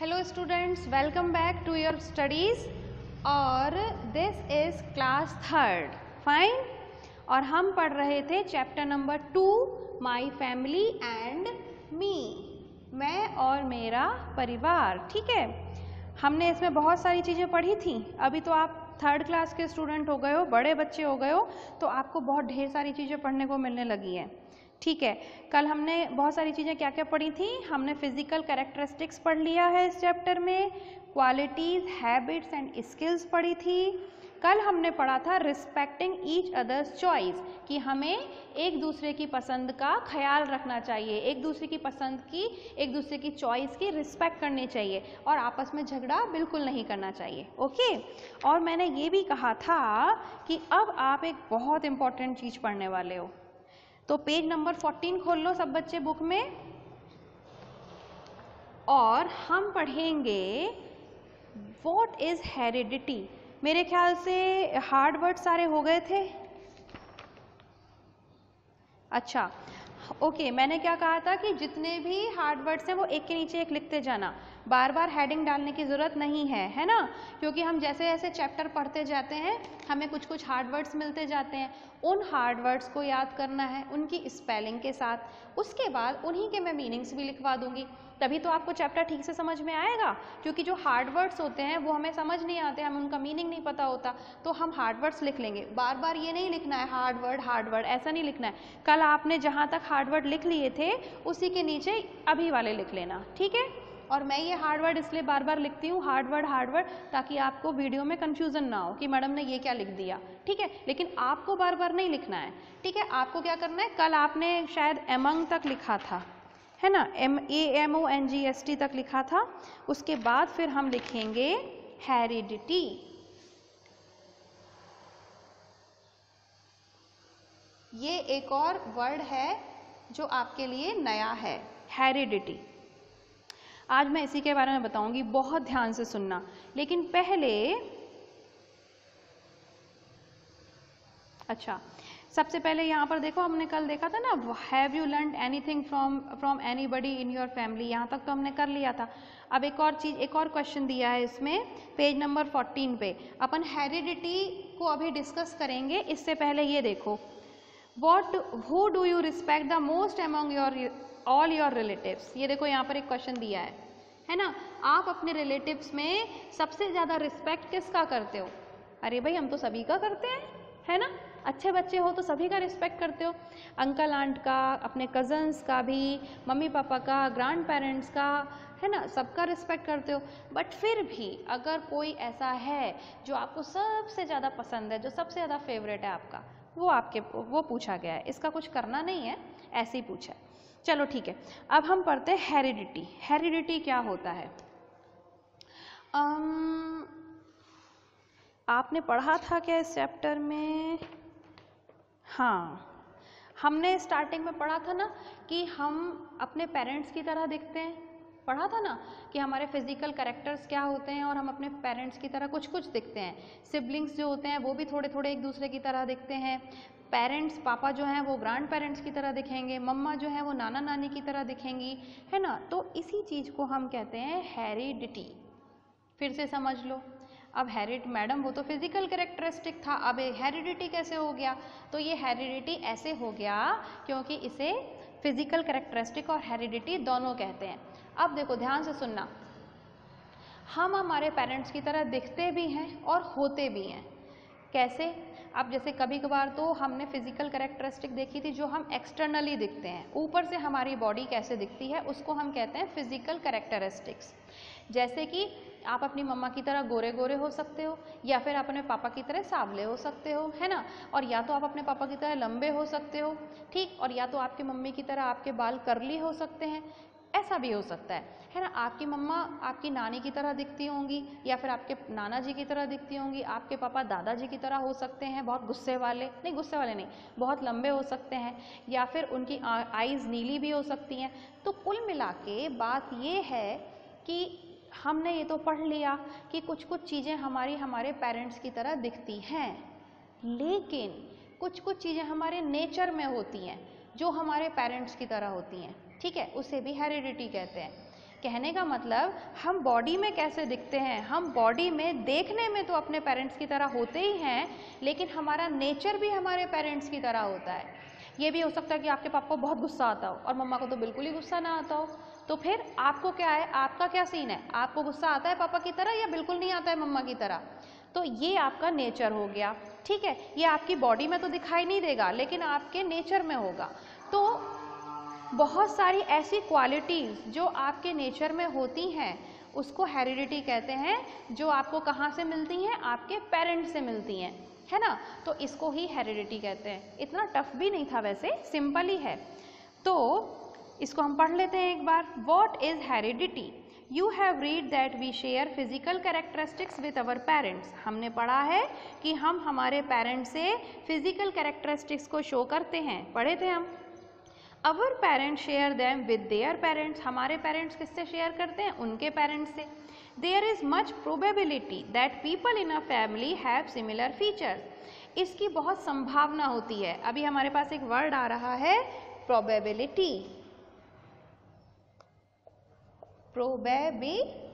Hello students, welcome back to your studies और this is class third, fine। और हम पढ़ रहे थे chapter number 2 my family and me, मैं और मेरा परिवार। ठीक है, हमने इसमें बहुत सारी चीज़ें पढ़ी थी। अभी तो आप थर्ड क्लास के स्टूडेंट हो गए हो, बड़े बच्चे हो गए हो, तो आपको बहुत ढेर सारी चीज़ें पढ़ने को मिलने लगी हैं। ठीक है, कल हमने बहुत सारी चीज़ें क्या क्या पढ़ी थी। हमने फिजिकल कैरेक्टरिस्टिक्स पढ़ लिया है इस चैप्टर में, क्वालिटीज़, हैबिट्स एंड स्किल्स पढ़ी थी। कल हमने पढ़ा था रिस्पेक्टिंग ईच अदर्स चॉइस, कि हमें एक दूसरे की पसंद का ख्याल रखना चाहिए, एक दूसरे की पसंद की, एक दूसरे की चॉइस की रिस्पेक्ट करनी चाहिए और आपस में झगड़ा बिल्कुल नहीं करना चाहिए। ओके, और मैंने ये भी कहा था कि अब आप एक बहुत इंपॉर्टेंट चीज़ पढ़ने वाले हो। तो पेज नंबर 14 खोल लो सब बच्चे बुक में, और हम पढ़ेंगे व्हाट इज हेरिडिटी। मेरे ख्याल से हार्ड वर्ड सारे हो गए थे। अच्छा, ओके, मैंने क्या कहा था कि जितने भी हार्ड वर्ड्स हैं वो एक के नीचे एक लिखते जाना, बार बार हेडिंग डालने की ज़रूरत नहीं है ना, क्योंकि हम जैसे जैसे चैप्टर पढ़ते जाते हैं हमें कुछ कुछ हार्ड वर्ड्स मिलते जाते हैं। उन हार्ड वर्ड्स को याद करना है उनकी स्पेलिंग के साथ, उसके बाद उन्हीं के मैं मीनिंग्स भी लिखवा दूंगी, तभी तो आपको चैप्टर ठीक से समझ में आएगा। क्योंकि जो हार्ड वर्ड्स होते हैं वो हमें समझ नहीं आते, हमें उनका मीनिंग नहीं पता होता, तो हम हार्ड वर्ड्स लिख लेंगे। बार बार ये नहीं लिखना है हार्ड वर्ड, ऐसा नहीं लिखना है। कल आपने जहाँ तक हार्ड वर्ड लिख लिए थे उसी के नीचे अभी वाले लिख लेना, ठीक है। और मैं ये हार्ड वर्ड इसलिए बार बार लिखती हूँ हार्ड वर्ड, ताकि आपको वीडियो में कंफ्यूजन ना हो कि मैडम ने ये क्या लिख दिया, ठीक है। लेकिन आपको बार बार नहीं लिखना है, ठीक है। आपको क्या करना है, कल आपने शायद एमंग तक लिखा था, है ना, AMONGST तक लिखा था। उसके बाद फिर हम लिखेंगे हेरिडिटी। ये एक और वर्ड है जो आपके लिए नया है, हेरिडिटी। आज मैं इसी के बारे में बताऊंगी, बहुत ध्यान से सुनना। लेकिन पहले अच्छा, सबसे पहले यहाँ पर देखो, हमने कल देखा था ना, have you learn anything from anybody in your family, यहाँ तक तो हमने कर लिया था। अब एक और चीज़, एक और क्वेश्चन दिया है इसमें पेज नंबर 14 पे। अपन हेरिडिटी को अभी डिस्कस करेंगे, इससे पहले ये देखो, who do you respect the most among all your relatives। ये देखो यहाँ पर एक क्वेश्चन दिया है ना, आप अपने रिलेटिव्स में सबसे ज़्यादा रिस्पेक्ट किसका करते हो। अरे भाई, हम तो सभी का करते हैं, है ना। अच्छे बच्चे हो तो सभी का रिस्पेक्ट करते हो, अंकल आंट का, अपने कज़न्स का भी, मम्मी पापा का, ग्रैंड पेरेंट्स का, है ना, सबका रिस्पेक्ट करते हो। बट फिर भी अगर कोई ऐसा है जो आपको सबसे ज़्यादा पसंद है, जो सबसे ज़्यादा फेवरेट है आपका, वो पूछा गया है। इसका कुछ करना नहीं है, ऐसे ही पूछा है। चलो ठीक है, अब हम पढ़ते हैं हेरिडिटी। हेरिडिटी क्या होता है? आपने पढ़ा था क्या इस चैप्टर में? हाँ, हमने स्टार्टिंग में पढ़ा था ना कि हम अपने पेरेंट्स की तरह दिखते हैं। पढ़ा था ना कि हमारे फिजिकल कैरेक्टर्स क्या होते हैं और हम अपने पेरेंट्स की तरह कुछ कुछ दिखते हैं। सिबलिंग्स जो होते हैं वो भी थोड़े थोड़े एक दूसरे की तरह दिखते हैं। पेरेंट्स, पापा जो हैं वो ग्रैंड पेरेंट्स की तरह दिखेंगे, मम्मा जो है वो नाना नानी की तरह दिखेंगी, है ना। तो इसी चीज़ को हम कहते हैं हेरिडिटी। फिर से समझ लो। अब मैडम वो तो फिजिकल कैरेक्टरिस्टिक था, अब हेरिडिटी कैसे हो गया? तो ये हेरिडिटी ऐसे हो गया क्योंकि इसे फिजिकल कैरेक्टरिस्टिक और हेरिडिटी दोनों कहते हैं। अब देखो, ध्यान से सुनना, हम हमारे पेरेंट्स की तरह दिखते भी हैं और होते भी हैं। कैसे? अब जैसे कभी कभार तो हमने फिजिकल कैरेक्टरिस्टिक देखी थी जो हम एक्सटर्नली दिखते हैं, ऊपर से हमारी बॉडी कैसे दिखती है उसको हम कहते हैं फिजिकल कैरेक्टरिस्टिक्स। जैसे कि आप अपनी मम्मा की तरह गोरे गोरे हो सकते हो, या फिर अपने पापा की तरह सांवले हो सकते हो, है ना। और या तो आप अपने पापा की तरह लंबे हो सकते हो, ठीक, और या तो आपकी मम्मी की तरह आपके बाल कर्ली हो सकते हैं, ऐसा भी हो सकता है ना। आपकी मम्मा आपकी नानी की तरह दिखती होंगी, या फिर आपके नाना जी की तरह दिखती होंगी। आपके पापा दादाजी की तरह हो सकते हैं, बहुत गुस्से वाले नहीं, बहुत लंबे हो सकते हैं, या फिर उनकी आईज नीली भी हो सकती हैं। तो कुल मिला के बात ये है कि हमने ये तो पढ़ लिया कि कुछ कुछ चीज़ें हमारे पेरेंट्स की तरह दिखती हैं, लेकिन कुछ कुछ चीज़ें हमारे नेचर में होती हैं जो हमारे पेरेंट्स की तरह होती हैं, ठीक है, उसे भी हेरिडिटी कहते हैं। कहने का मतलब हम बॉडी में कैसे दिखते हैं, हम बॉडी में देखने में तो अपने पेरेंट्स की तरह होते ही हैं, लेकिन हमारा नेचर भी हमारे पेरेंट्स की तरह होता है। ये भी हो सकता है कि आपके पापा को बहुत गुस्सा आता हो और मम्मा को तो बिल्कुल ही गुस्सा ना आता हो, तो फिर आपको क्या है, आपका क्या सीन है, आपको गुस्सा आता है पापा की तरह या बिल्कुल नहीं आता है मम्मा की तरह? तो ये आपका नेचर हो गया, ठीक है। ये आपकी बॉडी में तो दिखाई नहीं देगा, लेकिन आपके नेचर में होगा। तो बहुत सारी ऐसी क्वालिटीज़ जो आपके नेचर में होती हैं उसको हेरिडिटी कहते हैं, जो आपको कहाँ से मिलती हैं, आपके पेरेंट्स से मिलती हैं, है ना। तो इसको ही हेरिडिटी कहते हैं। इतना टफ भी नहीं था वैसे, सिंपल ही है। तो इसको हम पढ़ लेते हैं एक बार। What is heredity? You have read that we share physical characteristics with our parents. हमने पढ़ा है कि हम हमारे पेरेंट्स से फिजिकल कैरेक्टरिस्टिक्स को शो करते हैं, पढ़े थे हम। Our parents share them with their parents. हमारे पेरेंट्स किससे शेयर करते हैं? उनके पेरेंट्स से। There is much probability that people in a family have similar features. इसकी बहुत संभावना होती है। अभी हमारे पास एक वर्ड आ रहा है प्रोबेबिलिटी। प्रोबेबिलिटी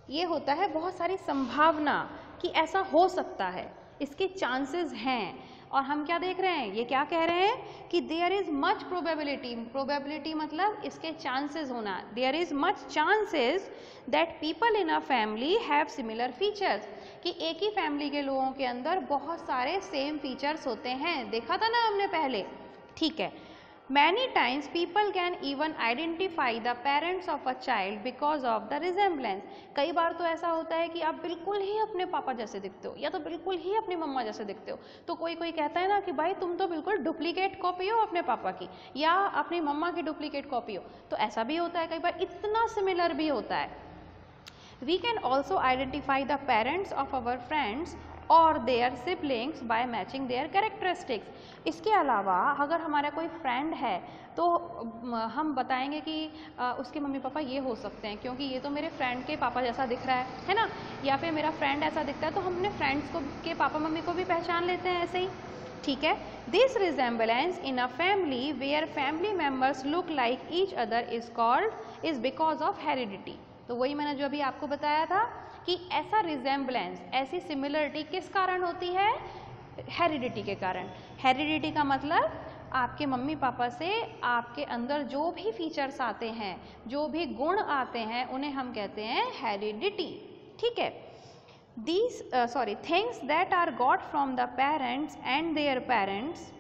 ये होता है बहुत सारी संभावना कि ऐसा हो सकता है, इसके चांसेस हैं। और हम क्या देख रहे हैं, ये क्या कह रहे हैं कि there is much probability. Probability मतलब इसके चांसेस होना। There is much chances that people in a family have similar features, कि एक ही फैमिली के लोगों के अंदर बहुत सारे सेम फीचर्स होते हैं। देखा था ना हमने पहले, ठीक है। Many times people can even identify the parents of a child because of the resemblance. कई बार तो ऐसा होता है कि आप बिल्कुल ही अपने पापा जैसे दिखते हो या तो बिल्कुल ही अपनी मम्मा जैसे दिखते हो। तो कोई कोई कहता है ना कि भाई तुम तो बिल्कुल डुप्लीकेट कॉपी हो अपने पापा की या अपनी मम्मा की डुप्लीकेट कॉपी हो। तो ऐसा भी होता है, कई बार इतना सिमिलर भी होता है। We can also identify the parents of our friends और their siblings by matching their characteristics. इसके अलावा अगर हमारा कोई फ्रेंड है तो हम बताएंगे कि उसके मम्मी पापा ये हो सकते हैं क्योंकि ये तो मेरे फ्रेंड के पापा जैसा दिख रहा है ना, या फिर मेरा फ्रेंड ऐसा दिखता है, तो हम अपने फ्रेंड्स को के पापा मम्मी को भी पहचान लेते हैं ऐसे ही, ठीक है। This resemblance in a family where family members look like each other is because of heredity. तो वही मैंने जो अभी आपको बताया था कि ऐसा रिजेम्बलेंस, ऐसी सिमिलरिटी किस कारण होती है? हेरिडिटी के कारण। हेरिडिटी का मतलब आपके मम्मी पापा से आपके अंदर जो भी फीचर्स आते हैं, जो भी गुण आते हैं, उन्हें हम कहते हैं हेरिडिटी, ठीक है। Things that are got from the parents and their parents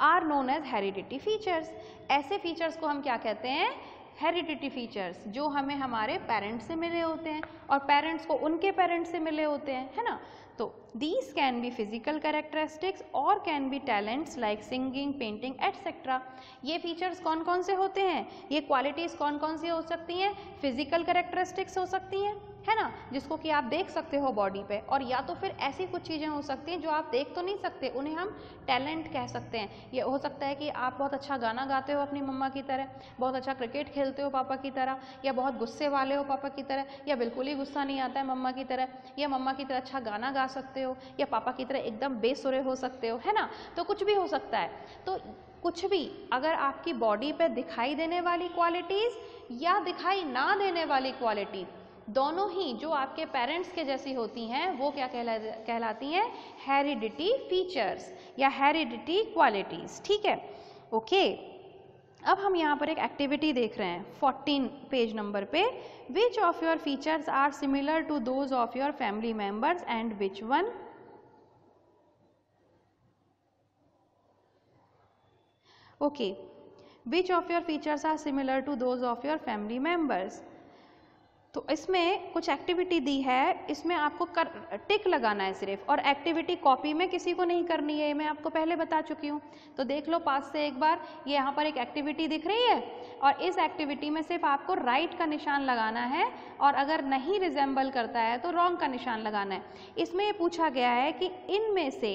are known as heredity features. ऐसे फीचर्स को हम क्या कहते हैं? हेरिडिटी फीचर्स, जो हमें हमारे पेरेंट्स से मिले होते हैं और पेरेंट्स को उनके पेरेंट्स से मिले होते हैं, है ना। तो these can be physical characteristics और can be talents like singing, painting etcetera. ये फीचर्स कौन कौन से होते हैं, ये क्वालिटीज़ कौन कौन सी हो सकती हैं? फिजिकल कैरेक्टरिस्टिक्स हो सकती हैं, है ना, जिसको कि आप देख सकते हो बॉडी पे, और या तो फिर ऐसी कुछ चीज़ें हो सकती हैं जो आप देख तो नहीं सकते, उन्हें हम टैलेंट कह सकते हैं। ये हो सकता है कि आप बहुत अच्छा गाना गाते हो अपनी मम्मा की तरह, बहुत अच्छा क्रिकेट खेलते हो पापा की तरह, या बहुत गुस्से वाले हो पापा की तरह, या बिल्कुल ही गुस्सा नहीं आता है मम्मा की तरह, या मम्मा की तरह अच्छा गाना गा सकते हो, या पापा की तरह एकदम बेसुरे हो सकते हो, है ना। तो कुछ भी हो सकता है। तो कुछ भी अगर आपकी बॉडी पे दिखाई देने वाली क्वालिटीज़ या दिखाई ना देने वाली क्वालिटी, दोनों ही जो आपके पेरेंट्स के जैसी होती हैं, वो क्या कहलाती हैं? हेरिडिटी फीचर्स या हेरिडिटी क्वालिटीज़, ठीक है। ओके, अब हम यहाँ पर एक एक्टिविटी देख रहे हैं 14 पेज नंबर पे। Which of your features are similar to those of your family members and which one? Okay, which of your features are similar to those of your family members. तो इसमें कुछ activity दी है, इसमें आपको टिक लगाना है सिर्फ, और एक्टिविटी कॉपी में किसी को नहीं करनी है, ये मैं आपको पहले बता चुकी हूँ। तो देख लो पास से एक बार, ये यहाँ पर एक एक्टिविटी दिख रही है और इस एक्टिविटी में सिर्फ आपको राइट का निशान लगाना है, और अगर नहीं रिजेंबल करता है तो रॉन्ग का निशान लगाना है। इसमें ये पूछा गया है कि इनमें से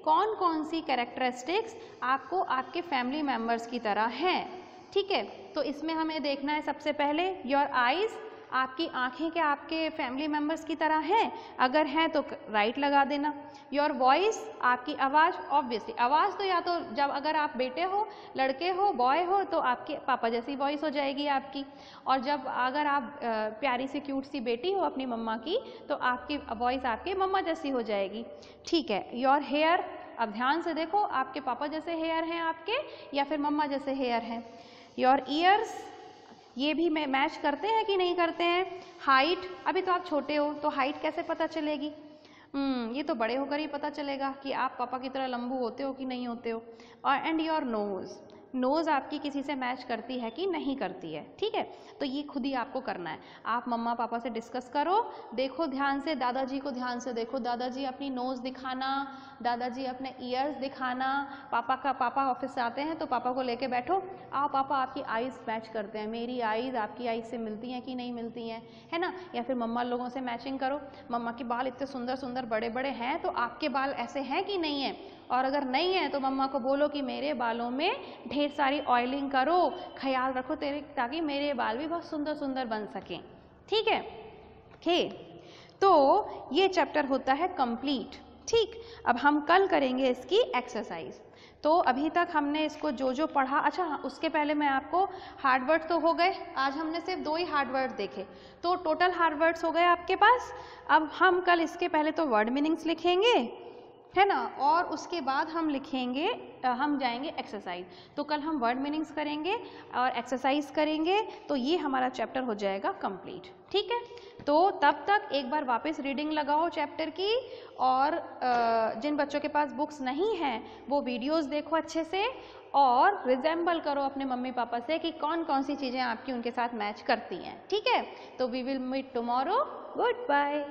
कौन कौन सी कैरेक्टरिस्टिक्स आपको आपके फैमिली मेम्बर्स की तरह हैं, ठीक है। तो इसमें हमें देखना है सबसे पहले योर आईज, आपकी आंखें क्या आपके फैमिली मेम्बर्स की तरह हैं? अगर हैं तो राइट लगा देना। योर वॉइस, आपकी आवाज़, ऑब्वियसली आवाज़ तो या तो जब अगर आप बेटे हो, लड़के हो, बॉय हो तो आपके पापा जैसी वॉइस हो जाएगी आपकी, और जब अगर आप प्यारी सी क्यूट सी बेटी हो अपनी मम्मा की तो आपकी वॉइस आपके मम्मा जैसी हो जाएगी, ठीक है। योर हेयर, अब ध्यान से देखो आपके पापा जैसे हेयर हैं आपके या फिर मम्मा जैसे हेयर हैं। योर ईयर्स, ये भी मैच करते हैं कि नहीं करते हैं। हाइट, अभी तो आप छोटे हो तो हाइट कैसे पता चलेगी? ये तो बड़े होकर ही पता चलेगा कि आप पापा की तरह लंबू होते हो कि नहीं होते हो। और एंड योर नोज़, नोज़ आपकी किसी से मैच करती है कि नहीं करती है, ठीक है। तो ये खुद ही आपको करना है। आप मम्मा पापा से डिस्कस करो, देखो ध्यान से, दादाजी को ध्यान से देखो, दादाजी अपनी नोज़ दिखाना, दादाजी अपने ईयर्स दिखाना। पापा ऑफिस से आते हैं तो पापा को लेके बैठो, पापा आपकी आईज़ मैच करते हैं, मेरी आईज़ आपकी आईज़ से मिलती हैं कि नहीं मिलती हैं, है ना। या फिर मम्मा लोगों से मैचिंग करो, मम्मा के बाल इतने सुंदर सुंदर बड़े बड़े हैं तो आपके बाल ऐसे हैं कि नहीं है, और अगर नहीं है तो मम्मा को बोलो कि मेरे बालों में ढेर सारी ऑयलिंग करो, ख्याल रखो तेरे, ताकि मेरे बाल भी बहुत सुंदर सुंदर बन सकें, ठीक है। तो ये चैप्टर होता है कंप्लीट, ठीक। अब हम कल करेंगे इसकी एक्सरसाइज। तो अभी तक हमने इसको जो जो पढ़ा, अच्छा हाँ, उसके पहले मैं आपको हार्ड वर्ड तो हो गए, आज हमने सिर्फ 2 ही हार्ड वर्ड देखे, तो टोटल हार्ड वर्ड्स हो गए आपके पास। अब हम कल इसके पहले तो वर्ड मीनिंग्स लिखेंगे, है ना, और उसके बाद हम लिखेंगे, हम जाएंगे एक्सरसाइज। तो कल हम वर्ड मीनिंग्स करेंगे और एक्सरसाइज करेंगे, तो ये हमारा चैप्टर हो जाएगा कंप्लीट, ठीक है। तो तब तक एक बार वापस रीडिंग लगाओ चैप्टर की, और जिन बच्चों के पास बुक्स नहीं हैं वो वीडियोस देखो अच्छे से, और रिजेंबल करो अपने मम्मी पापा से कि कौन कौन सी चीज़ें आपकी उनके साथ मैच करती हैं, ठीक है। तो we will meet tomorrow, good bye.